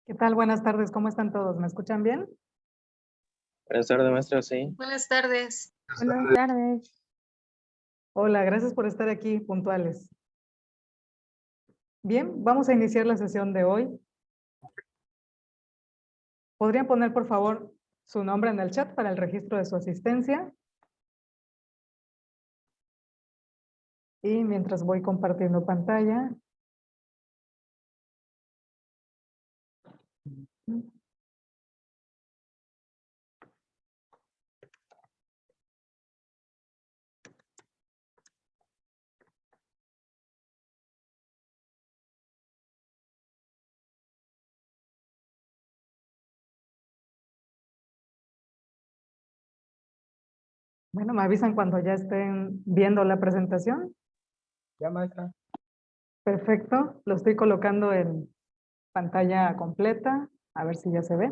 ¿Qué tal? Buenas tardes, ¿cómo están todos? ¿Me escuchan bien? Buenas tardes, maestra, sí. Buenas tardes. Buenas tardes. Hola, gracias por estar aquí puntuales. Bien, vamos a iniciar la sesión de hoy. ¿Podrían poner, por favor, su nombre en el chat para el registro de su asistencia? Y mientras voy compartiendo pantalla. Bueno, me avisan cuando ya estén viendo la presentación. Ya, maestra. Perfecto, lo estoy colocando en pantalla completa, a ver si ya se ve.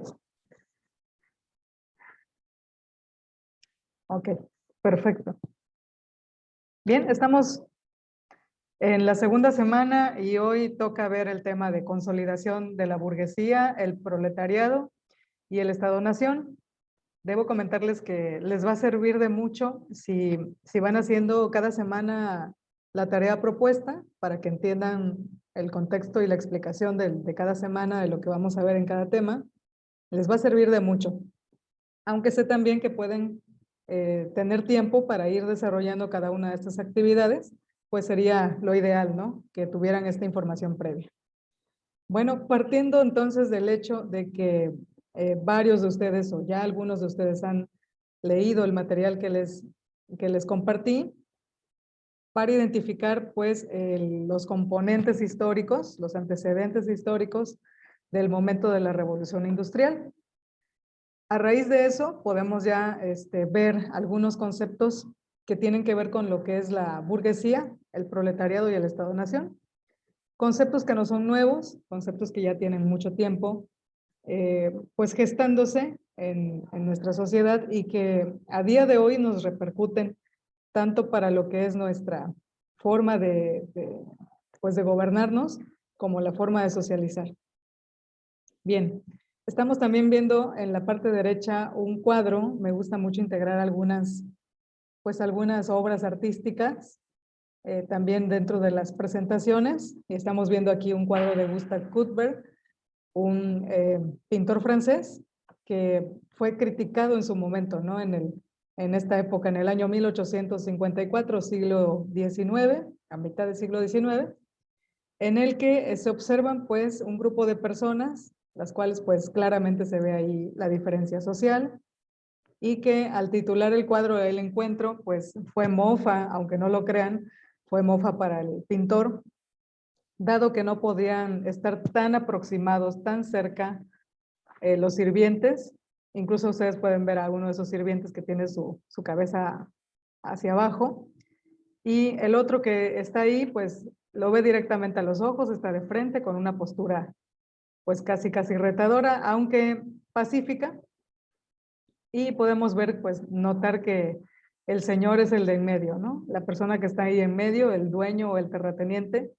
Ok, perfecto. Bien, estamos en la segunda semana y hoy toca ver el tema de consolidación de la burguesía, el proletariado y el Estado-Nación. Debo comentarles que les va a servir de mucho si van haciendo cada semana la tarea propuesta para que entiendan el contexto y la explicación de cada semana de lo que vamos a ver en cada tema. Les va a servir de mucho. Aunque sé también que pueden tener tiempo para ir desarrollando cada una de estas actividades, pues sería lo ideal, ¿no? Que tuvieran esta información previa. Bueno, partiendo entonces del hecho de que varios de ustedes o ya algunos de ustedes han leído el material que les compartí, para identificar pues los componentes históricos, los antecedentes históricos del momento de la Revolución Industrial. A raíz de eso podemos ya ver algunos conceptos que tienen que ver con lo que es la burguesía, el proletariado y el Estado-Nación. Conceptos que no son nuevos, conceptos que ya tienen mucho tiempo pues gestándose en nuestra sociedad y que a día de hoy nos repercuten tanto para lo que es nuestra forma pues de gobernarnos como la forma de socializar. Bien, estamos también viendo en la parte derecha un cuadro. Me gusta mucho integrar algunas obras artísticas también dentro de las presentaciones. Y estamos viendo aquí un cuadro de Gustave Courbet, un pintor francés que fue criticado en su momento, ¿no? En esta época, en el año 1854, siglo XIX, a mitad del siglo XIX, en el que se observan pues un grupo de personas, las cuales pues claramente se ve ahí la diferencia social, y que al titular el cuadro del encuentro pues fue mofa, aunque no lo crean, fue mofa para el pintor, dado que no podían estar tan aproximados, tan cerca los sirvientes. Incluso ustedes pueden ver a uno de esos sirvientes que tiene su cabeza hacia abajo. Y el otro que está ahí, pues lo ve directamente a los ojos, está de frente con una postura pues casi retadora, aunque pacífica. Y podemos ver, pues notar que el señor es el de en medio, ¿no? La persona que está ahí en medio, el dueño o el terrateniente.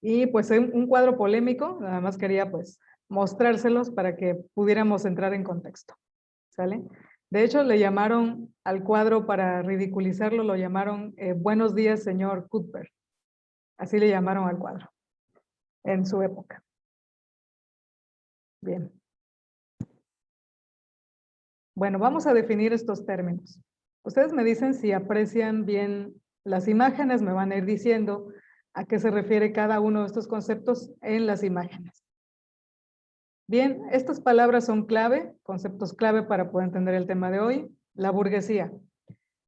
Y pues un cuadro polémico, nada más quería pues mostrárselos para que pudiéramos entrar en contexto, ¿sale? De hecho, le llamaron al cuadro, para ridiculizarlo, lo llamaron Buenos días, señor Cuthbert. Así le llamaron al cuadro en su época. Bien. Bueno, vamos a definir estos términos. Ustedes me dicen si aprecian bien las imágenes, me van a ir diciendo a qué se refiere cada uno de estos conceptos en las imágenes. Bien, estas palabras son clave, conceptos clave para poder entender el tema de hoy. La burguesía,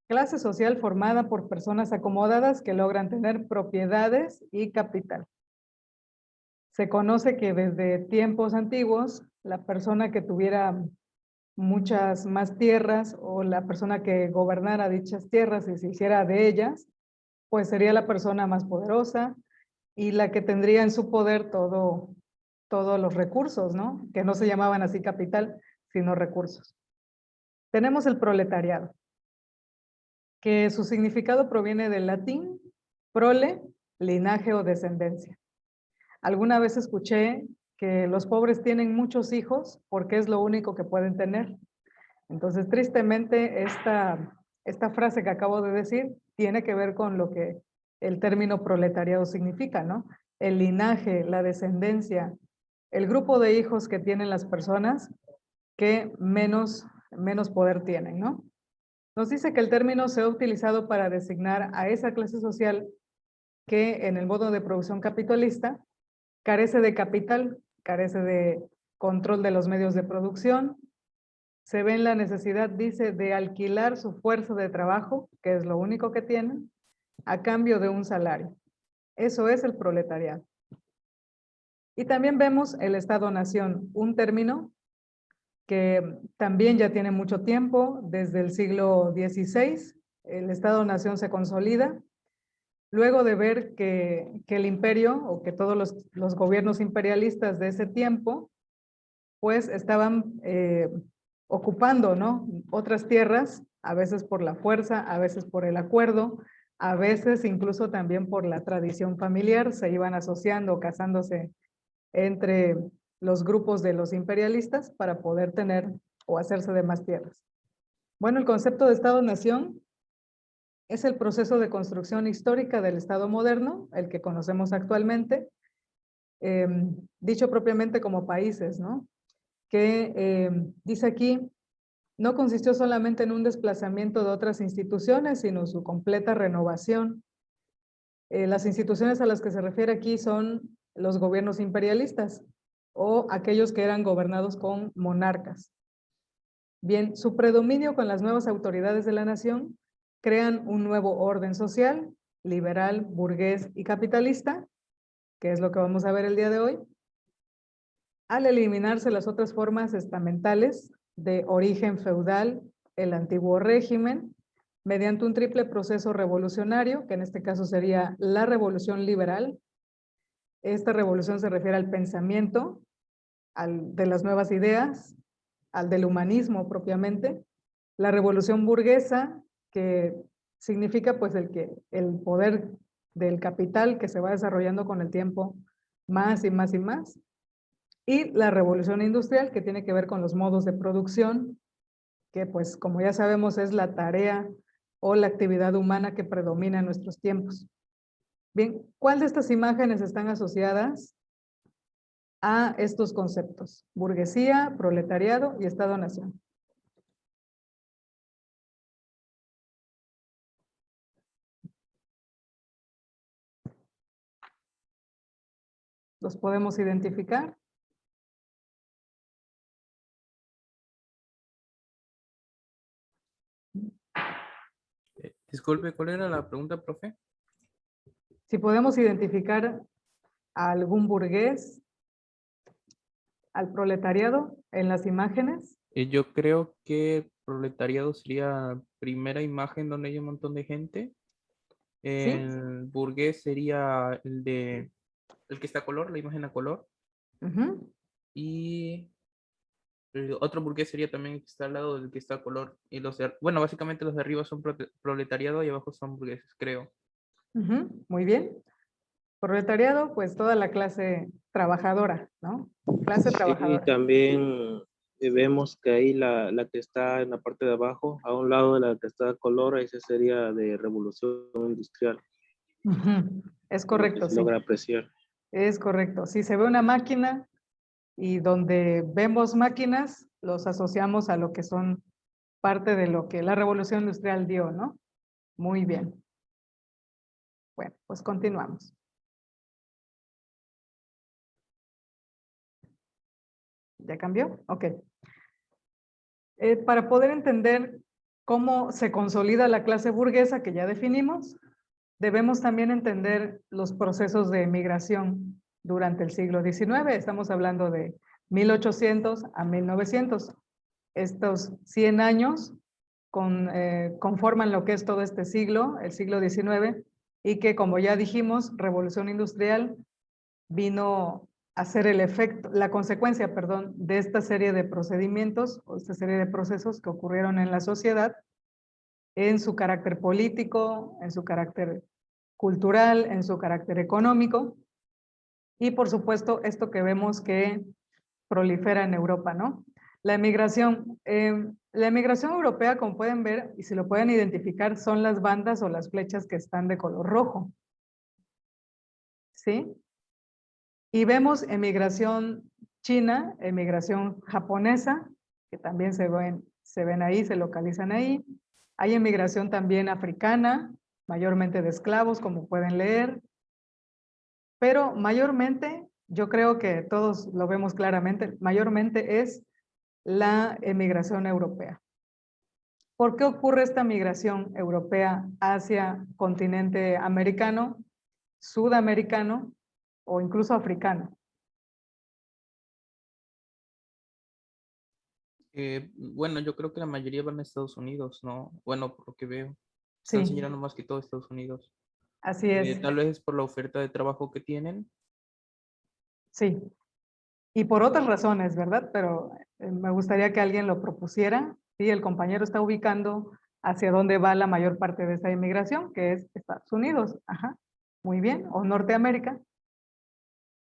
clase social formada por personas acomodadas que logran tener propiedades y capital. Se conoce que desde tiempos antiguos, la persona que tuviera muchas más tierras o la persona que gobernara dichas tierras y se hiciera de ellas, pues sería la persona más poderosa y la que tendría en su poder todos los recursos, ¿no? Que no se llamaban así capital, sino recursos. Tenemos el proletariado, que su significado proviene del latín prole, linaje o descendencia. Alguna vez escuché que los pobres tienen muchos hijos porque es lo único que pueden tener. Entonces, tristemente, esta frase que acabo de decir tiene que ver con lo que el término proletariado significa, ¿no? El linaje, la descendencia, el grupo de hijos que tienen las personas que menos poder tienen, ¿no? Nos dice que el término se ha utilizado para designar a esa clase social que en el modo de producción capitalista carece de capital, carece de control de los medios de producción, se ve en la necesidad, dice, de alquilar su fuerza de trabajo, que es lo único que tienen, a cambio de un salario. Eso es el proletariado. Y también vemos el Estado-Nación, un término que también ya tiene mucho tiempo, desde el siglo XVI, el Estado-Nación se consolida, luego de ver que el imperio o que todos los gobiernos imperialistas de ese tiempo, pues estaban ocupando, ¿no? Otras tierras, a veces por la fuerza, a veces por el acuerdo, a veces incluso también por la tradición familiar, se iban asociando, casándose entre los grupos de los imperialistas para poder tener o hacerse de más tierras. Bueno, el concepto de Estado-Nación es el proceso de construcción histórica del Estado moderno, el que conocemos actualmente, dicho propiamente como países, ¿no? Que dice aquí, no consistió solamente en un desplazamiento de otras instituciones, sino su completa renovación. Las instituciones a las que se refiere aquí son los gobiernos imperialistas o aquellos que eran gobernados con monarcas. Bien, su predominio con las nuevas autoridades de la nación crean un nuevo orden social, liberal, burgués y capitalista, que es lo que vamos a ver el día de hoy, al eliminarse las otras formas estamentales de origen feudal, el antiguo régimen, mediante un triple proceso revolucionario, que en este caso sería la revolución liberal. Esta revolución se refiere al pensamiento, de las nuevas ideas, al del humanismo propiamente. La revolución burguesa, que significa pues el poder del capital que se va desarrollando con el tiempo más y más y más. Y la revolución industrial, que tiene que ver con los modos de producción, que pues como ya sabemos es la tarea o la actividad humana que predomina en nuestros tiempos. Bien, ¿cuál de estas imágenes están asociadas a estos conceptos? Burguesía, proletariado y Estado-Nación. ¿Los podemos identificar? Disculpe, ¿cuál era la pregunta, profe? Si podemos identificar a algún burgués, al proletariado en las imágenes. Yo creo que proletariado sería la primera imagen donde hay un montón de gente. ¿Sí? El burgués sería el que está a color, la imagen a color. Uh-huh. Y el otro burgués sería también el que está al lado del que está a color. Y bueno, básicamente los de arriba son proletariado y abajo son burgueses, creo. Uh-huh. Muy bien. Proletariado, pues toda la clase trabajadora, ¿no? Clase Sí, trabajadora. también vemos que ahí la que está en la parte de abajo, a un lado de la que está de color, esa sería de revolución industrial. Uh-huh. Es Por lo que correcto, se sí. logra apreciar. Es correcto. Si se ve una máquina y donde vemos máquinas, los asociamos a lo que son parte de lo que la revolución industrial dio, ¿no? Muy bien. Bueno, pues continuamos. ¿Ya cambió? Ok. Para poder entender cómo se consolida la clase burguesa que ya definimos, debemos también entender los procesos de migración durante el siglo XIX. Estamos hablando de 1800 a 1900. Estos 100 años conforman lo que es todo este siglo, el siglo XIX, y que, como ya dijimos, revolución industrial vino a ser el efecto, la consecuencia, perdón, de esta serie de procedimientos o esta serie de procesos que ocurrieron en la sociedad en su carácter político, en su carácter cultural, en su carácter económico y, por supuesto, esto que vemos que prolifera en Europa, ¿no? La emigración europea, como pueden ver y si lo pueden identificar, son las bandas o las flechas que están de color rojo. ¿Sí? Y vemos emigración china, emigración japonesa, que también se ven ahí, se localizan ahí. Hay emigración también africana, mayormente de esclavos, como pueden leer. Pero mayormente, yo creo que todos lo vemos claramente, mayormente es la emigración europea. ¿Por qué ocurre esta migración europea hacia continente americano, sudamericano o incluso africano? Bueno, yo creo que la mayoría van a Estados Unidos, ¿no? Bueno, por lo que veo. Están Sí, señalando más que todo Estados Unidos. así es, Tal vez es por la oferta de trabajo que tienen. sí. Y por otras razones, ¿verdad? Pero me gustaría que alguien lo propusiera. Sí, el compañero está ubicando hacia dónde va la mayor parte de esta inmigración, que es Estados Unidos. Ajá, muy bien. O Norteamérica.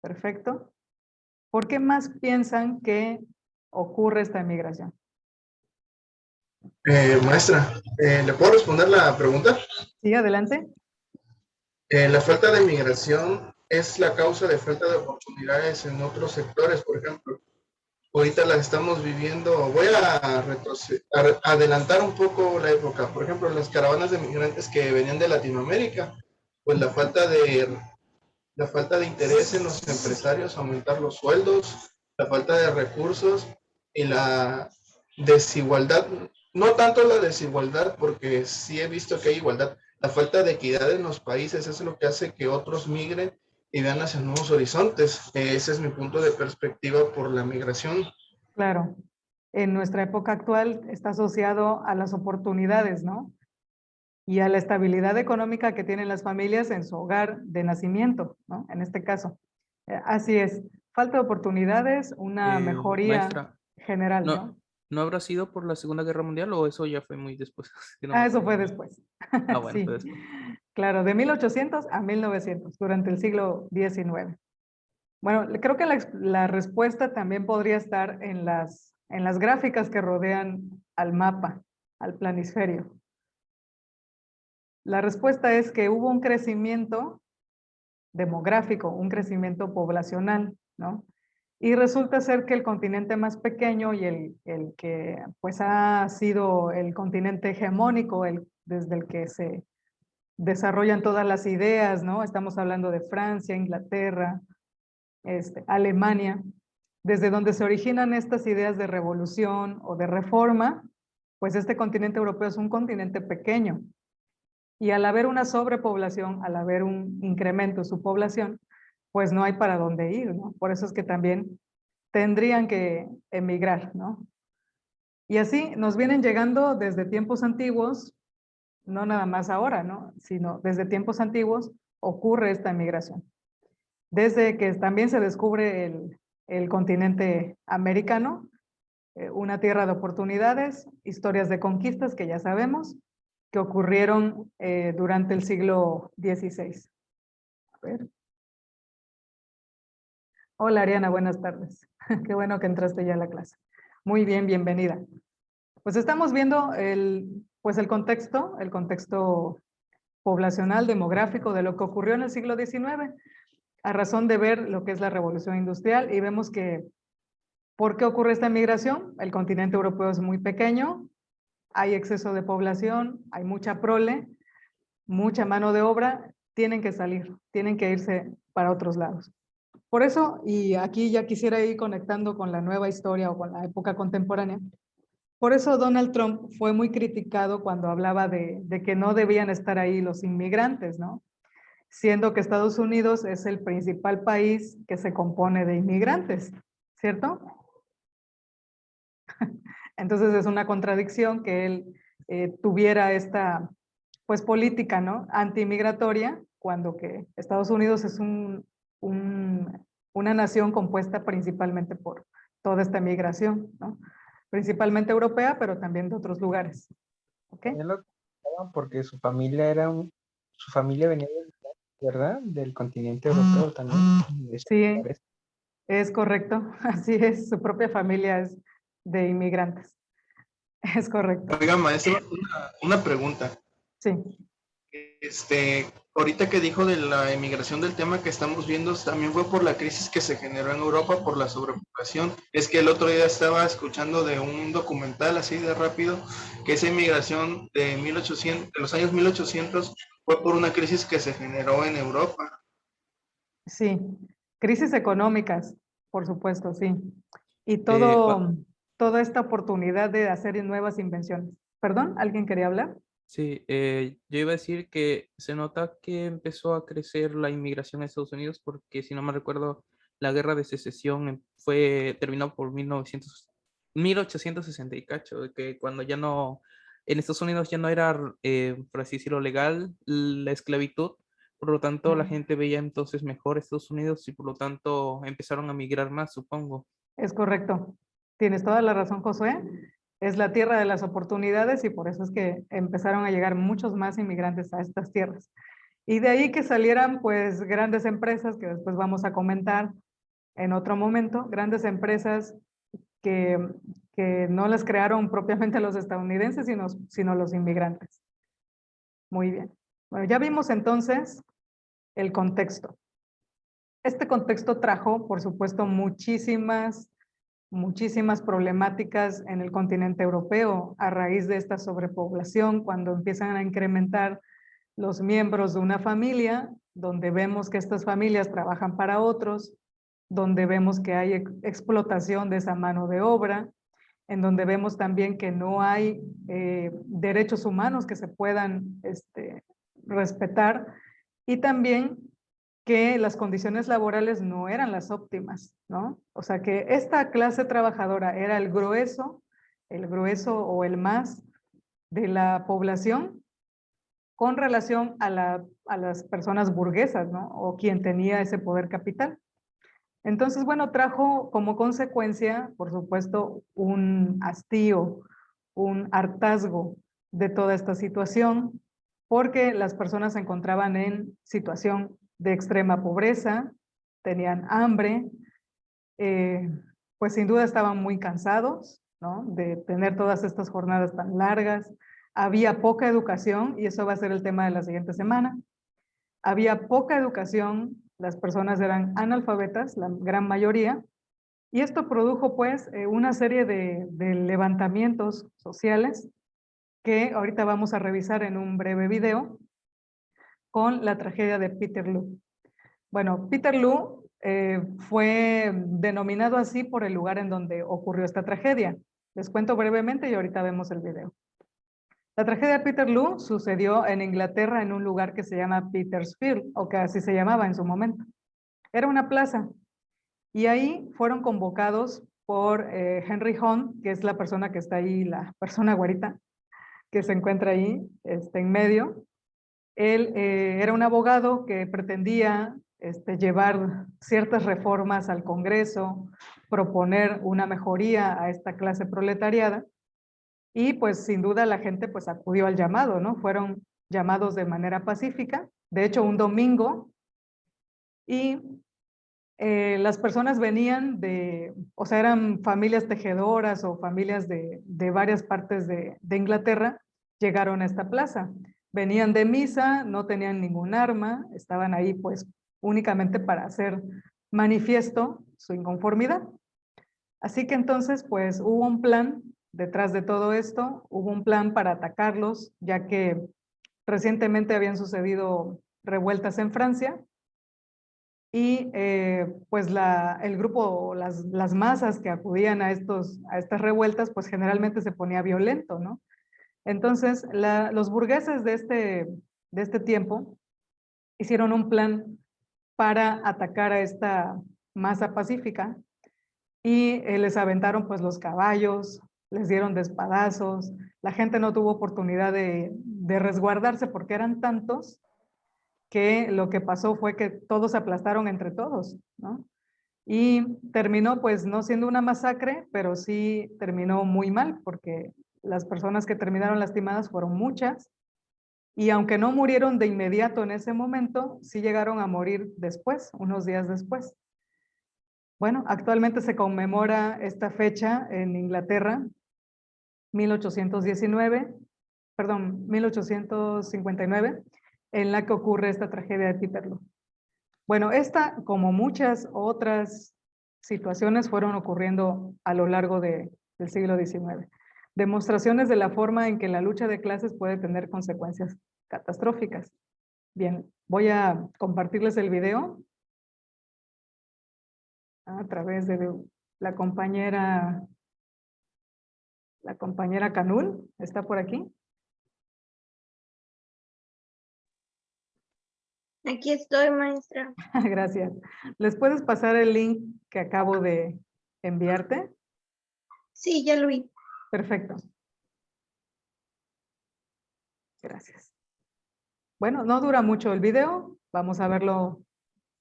Perfecto. ¿Por qué más piensan que ocurre esta inmigración? Maestra, ¿le puedo responder la pregunta? Sí, adelante. La falta de migración es la causa de falta de oportunidades en otros sectores, por ejemplo. Ahorita la estamos viviendo, voy a adelantar un poco la época. Por ejemplo, las caravanas de migrantes que venían de Latinoamérica, pues la falta de interés en los empresarios, aumentar los sueldos, la falta de recursos y la desigualdad, no tanto la desigualdad, porque sí he visto que hay igualdad, la falta de equidad en los países es lo que hace que otros migren y vean hacia nuevos horizontes. Ese es mi punto de perspectiva por la migración. Claro. En nuestra época actual está asociado a las oportunidades, ¿no? Y a la estabilidad económica que tienen las familias en su hogar de nacimiento, ¿no? En este caso. Así es. Falta de oportunidades, una mejoría Maestra, general, ¿no, ¿no? ¿no habrá sido por la Segunda Guerra Mundial o eso ya fue muy después? Que no me Ah, eso fue acuerdo. después. Ah, bueno, fue Sí, después. claro, de 1800 a 1900, durante el siglo XIX. Bueno, creo que la respuesta también podría estar en las gráficas que rodean al mapa, al planisferio. La respuesta es que hubo un crecimiento demográfico, un crecimiento poblacional, ¿no? Y resulta ser que el continente más pequeño y el que pues ha sido el continente hegemónico, desde el que se desarrollan todas las ideas, ¿no? Estamos hablando de Francia, Inglaterra, Alemania, desde donde se originan estas ideas de revolución o de reforma, pues este continente europeo es un continente pequeño. Y al haber una sobrepoblación, al haber un incremento en su población, pues no hay para dónde ir, ¿no? Por eso es que también tendrían que emigrar, ¿no? Y así nos vienen llegando desde tiempos antiguos, no nada más ahora, ¿no? Sino desde tiempos antiguos ocurre esta migración. Desde que también se descubre el continente americano, una tierra de oportunidades, historias de conquistas que ya sabemos, que ocurrieron durante el siglo XVI. A ver. Hola Ariana, buenas tardes. Qué bueno que entraste ya a la clase. Muy bien, bienvenida. Pues estamos viendo el contexto poblacional, demográfico de lo que ocurrió en el siglo XIX, a razón de ver lo que es la revolución industrial y vemos que, ¿por qué ocurre esta migración? El continente europeo es muy pequeño, hay exceso de población, hay mucha prole, mucha mano de obra, tienen que salir, tienen que irse para otros lados. Por eso, y aquí ya quisiera ir conectando con la nueva historia o con la época contemporánea, por eso Donald Trump fue muy criticado cuando hablaba de que no debían estar ahí los inmigrantes, ¿no? siendo que Estados Unidos es el principal país que se compone de inmigrantes, ¿cierto? Entonces es una contradicción que él tuviera esta, pues, política, ¿no?, antimigratoria, cuando que Estados Unidos es una nación compuesta principalmente por toda esta migración, ¿no? Principalmente europea, pero también de otros lugares. ¿Ok? También lo contaban porque su familia su familia venía ¿verdad? Del continente europeo también. de esos Sí, lugares. es correcto. Así es, su propia familia es de inmigrantes. Es correcto. Oiga, maestro, una pregunta. Sí, Ahorita que dijo de la emigración, del tema que estamos viendo, también fue por la crisis que se generó en Europa por la sobrepoblación. Es que el otro día estaba escuchando de un documental así de rápido, que esa inmigración de los años 1800 fue por una crisis que se generó en Europa. sí. Crisis económicas, por supuesto, sí. Y Va- toda esta oportunidad de hacer nuevas invenciones. ¿Perdón? ¿Alguien quería hablar? Sí, yo iba a decir que se nota que empezó a crecer la inmigración a Estados Unidos porque, si no me recuerdo, la guerra de secesión terminó por 1860 y cacho, de que cuando ya no, en Estados Unidos ya no era, por así decirlo, legal la esclavitud, por lo tanto la gente veía entonces mejor Estados Unidos y por lo tanto empezaron a migrar más, supongo. Es correcto. Tienes toda la razón, Josué. Es la tierra de las oportunidades y por eso es que empezaron a llegar muchos más inmigrantes a estas tierras. Y de ahí que salieran pues grandes empresas que después vamos a comentar en otro momento, grandes empresas que, que no las crearon propiamente los estadounidenses, sino los inmigrantes. Muy bien. Bueno, ya vimos entonces el contexto. Este contexto trajo, por supuesto, muchísimas problemáticas en el continente europeo a raíz de esta sobrepoblación, cuando empiezan a incrementar los miembros de una familia, donde vemos que estas familias trabajan para otros, donde vemos que hay explotación de esa mano de obra, en donde vemos también que no hay derechos humanos que se puedan respetar, y también que las condiciones laborales no eran las óptimas, ¿no? O sea que esta clase trabajadora era el grueso o el más de la población con relación a las personas burguesas, ¿no? O quien tenía ese poder capital. Entonces, bueno, trajo como consecuencia, por supuesto, un hastío, un hartazgo de toda esta situación, porque las personas se encontraban en situación de extrema pobreza, tenían hambre, pues sin duda estaban muy cansados, ¿no?, de tener todas estas jornadas tan largas. Había poca educación, y eso va a ser el tema de la siguiente semana. Había poca educación, las personas eran analfabetas, la gran mayoría, y esto produjo pues una serie de levantamientos sociales que ahorita vamos a revisar en un breve video con la tragedia de Peterloo. Bueno, Peterloo fue denominado así por el lugar en donde ocurrió esta tragedia. Les cuento brevemente y ahorita vemos el video. La tragedia de Peterloo sucedió en Inglaterra en un lugar que se llama Petersfield, o que así se llamaba en su momento. Era una plaza y ahí fueron convocados por Henry Hunt, que es la persona que está ahí, la persona güerita que se encuentra ahí en medio. Él era un abogado que pretendía llevar ciertas reformas al Congreso, proponer una mejoría a esta clase proletariada, y pues sin duda la gente pues acudió al llamado, ¿no? Fueron llamados de manera pacífica, de hecho un domingo, y las personas venían o sea, eran familias tejedoras o familias de varias partes de Inglaterra, llegaron a esta plaza. Venían de misa, no tenían ningún arma, estaban ahí pues únicamente para hacer manifiesto su inconformidad. Así que entonces pues hubo un plan detrás de todo esto, hubo un plan para atacarlos, ya que recientemente habían sucedido revueltas en Francia, y pues el grupo, las masas que acudían a estas revueltas, pues generalmente se ponía violento, ¿no? Entonces, los burgueses de este tiempo hicieron un plan para atacar a esta masa pacífica y les aventaron pues los caballos, les dieron de espadazos, la gente no tuvo oportunidad de resguardarse porque eran tantos que lo que pasó fue que todos se aplastaron entre todos, ¿no? Y terminó pues no siendo una masacre, pero sí terminó muy mal porque las personas que terminaron lastimadas fueron muchas y aunque no murieron de inmediato en ese momento, sí llegaron a morir después, unos días después. Bueno, actualmente se conmemora esta fecha en Inglaterra, 1859, en la que ocurre esta tragedia de Peterloo. Bueno, esta, como muchas otras situaciones, fueron ocurriendo a lo largo del siglo XIX. Demostraciones de la forma en que la lucha de clases puede tener consecuencias catastróficas. Bien, voy a compartirles el video a través de la compañera Canul. ¿Está por aquí? Aquí estoy, maestra. Gracias. ¿Les puedes pasar el link que acabo de enviarte? Sí, ya lo vi. Perfecto. Gracias. Bueno, no dura mucho el video. Vamos a verlo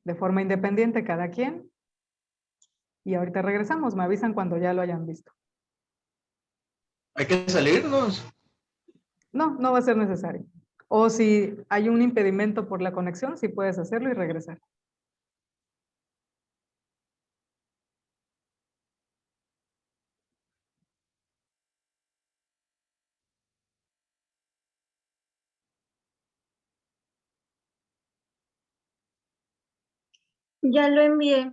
de forma independiente cada quien. Y ahorita regresamos. Me avisan cuando ya lo hayan visto. Hay que salirnos. No, no va a ser necesario. O si hay un impedimento por la conexión, sí puedes hacerlo y regresar. Ya lo envié.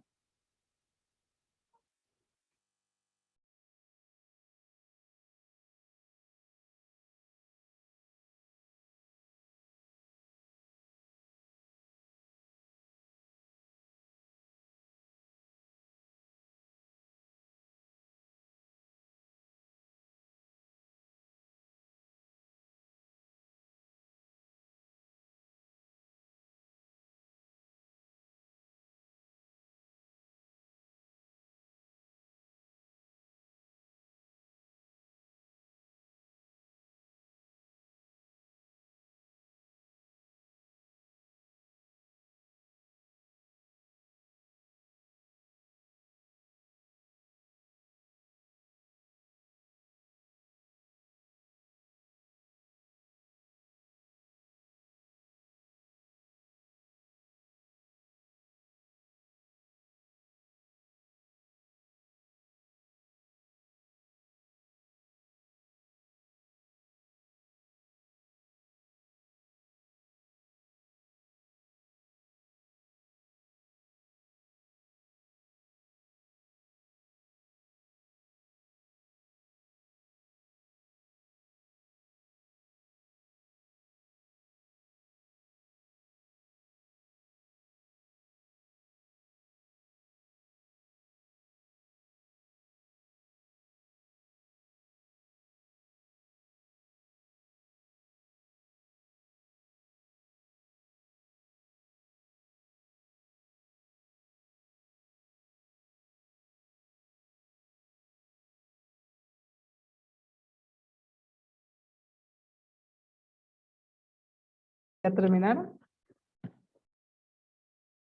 ¿Ya terminaron?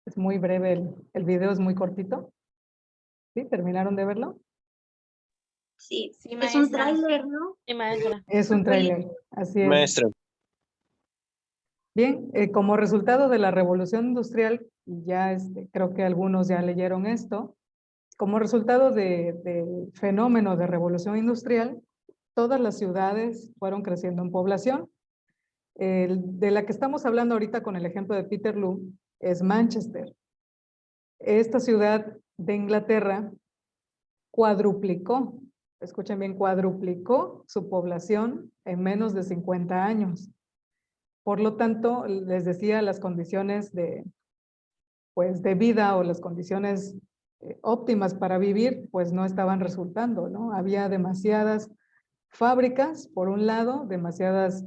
Es muy breve, el video es muy cortito. ¿Sí? ¿Terminaron de verlo? Sí, Sí, es un maestra. tráiler, ¿no? Sí, maestra. Es un tráiler, así es. Maestra. Bien, como resultado de la revolución industrial, y ya creo que algunos ya leyeron esto, como resultado del fenómeno de revolución industrial, todas las ciudades fueron creciendo en población. De la que estamos hablando ahorita con el ejemplo de Peterloo es Manchester. Esta ciudad de Inglaterra cuadruplicó, escuchen bien, cuadruplicó su población en menos de 50 años. Por lo tanto, les decía, las condiciones de vida o las condiciones óptimas para vivir, pues no estaban resultando, ¿no? Había demasiadas fábricas, por un lado, demasiadas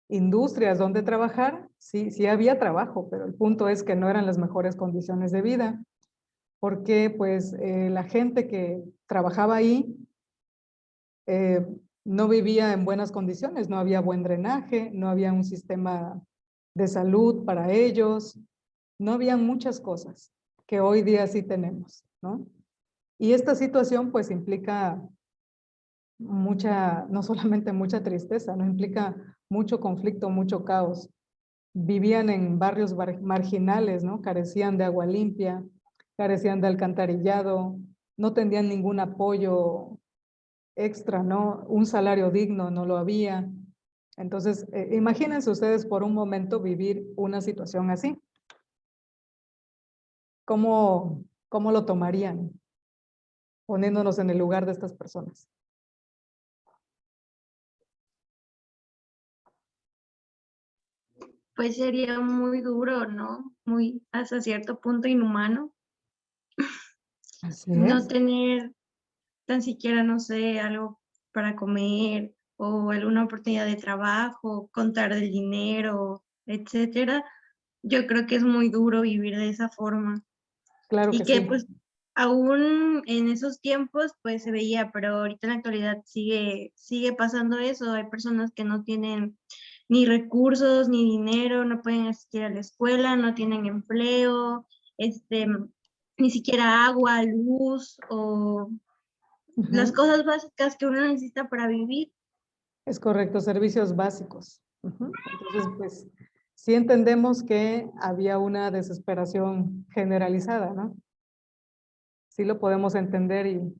industrias donde trabajar, sí había trabajo, pero el punto es que no eran las mejores condiciones de vida, porque pues la gente que trabajaba ahí no vivía en buenas condiciones, no había buen drenaje, no había un sistema de salud para ellos, no había muchas cosas que hoy día sí tenemos, ¿no? Y esta situación pues implica mucha, no solamente mucha tristeza, no implica mucho conflicto, mucho caos. Vivían en barrios marginales, ¿no? Carecían de agua limpia, carecían de alcantarillado, no tenían ningún apoyo extra, ¿no? Un salario digno no lo había. Entonces, imagínense ustedes por un momento vivir una situación así. ¿Cómo lo tomarían? Poniéndonos en el lugar de estas personas. Pues sería muy duro, ¿no? Muy hasta cierto punto inhumano. Así No es. tener tan siquiera, no sé, algo para comer o alguna oportunidad de trabajo, contar del dinero, etcétera. Yo creo que es muy duro vivir de esa forma. Claro Y que que sí. pues aún en esos tiempos pues se veía, pero ahorita en la actualidad sigue pasando eso. Hay personas que no tienen ni recursos, ni dinero, no pueden asistir a la escuela, no tienen empleo, ni siquiera agua, luz o las Ujú. cosas básicas que uno necesita para vivir. Es correcto, servicios básicos. Ujú. Entonces, pues, sí entendemos que había una desesperación generalizada, ¿no? Sí lo podemos entender y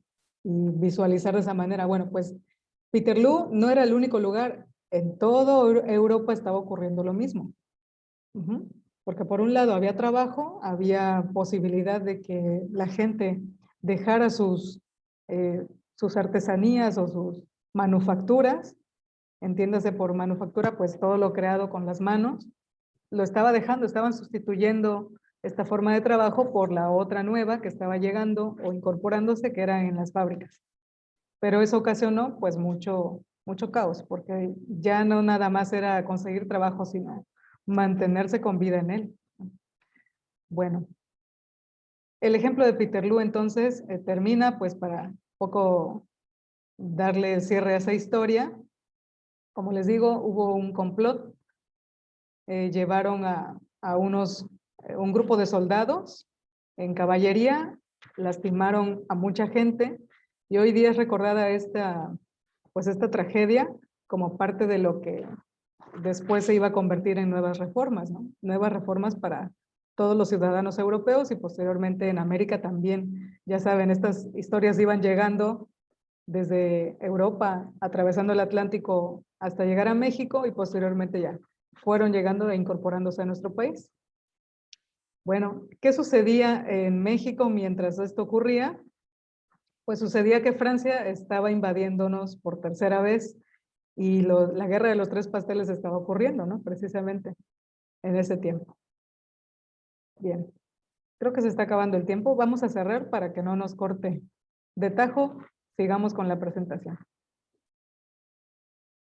visualizar de esa manera. Bueno, pues, Peterloo no era el único lugar. En toda Europa estaba ocurriendo lo mismo. Ujú. Porque por un lado había trabajo, había posibilidad de que la gente dejara sus artesanías o sus manufacturas. Entiéndase por manufactura, pues todo lo creado con las manos, lo estaba dejando, estaban sustituyendo esta forma de trabajo por la otra nueva que estaba llegando o incorporándose, que era en las fábricas. Pero eso ocasionó pues mucho caos, porque ya no nada más era conseguir trabajo, sino mantenerse con vida en él. Bueno, el ejemplo de Peterloo entonces termina pues para poco darle el cierre a esa historia. Como les digo, hubo un complot, llevaron a un grupo de soldados en caballería, lastimaron a mucha gente y hoy día es recordada pues esta tragedia como parte de lo que después se iba a convertir en nuevas reformas, ¿no? Nuevas reformas para todos los ciudadanos europeos y posteriormente en América también. Ya saben, estas historias iban llegando desde Europa, atravesando el Atlántico hasta llegar a México y posteriormente ya fueron llegando e incorporándose a nuestro país. Bueno, ¿qué sucedía en México mientras esto ocurría? Pues sucedía que Francia estaba invadiéndonos por tercera vez y la guerra de los tres pasteles estaba ocurriendo, ¿no? Precisamente en ese tiempo. Bien, creo que se está acabando el tiempo. Vamos a cerrar para que no nos corte de tajo. Sigamos con la presentación.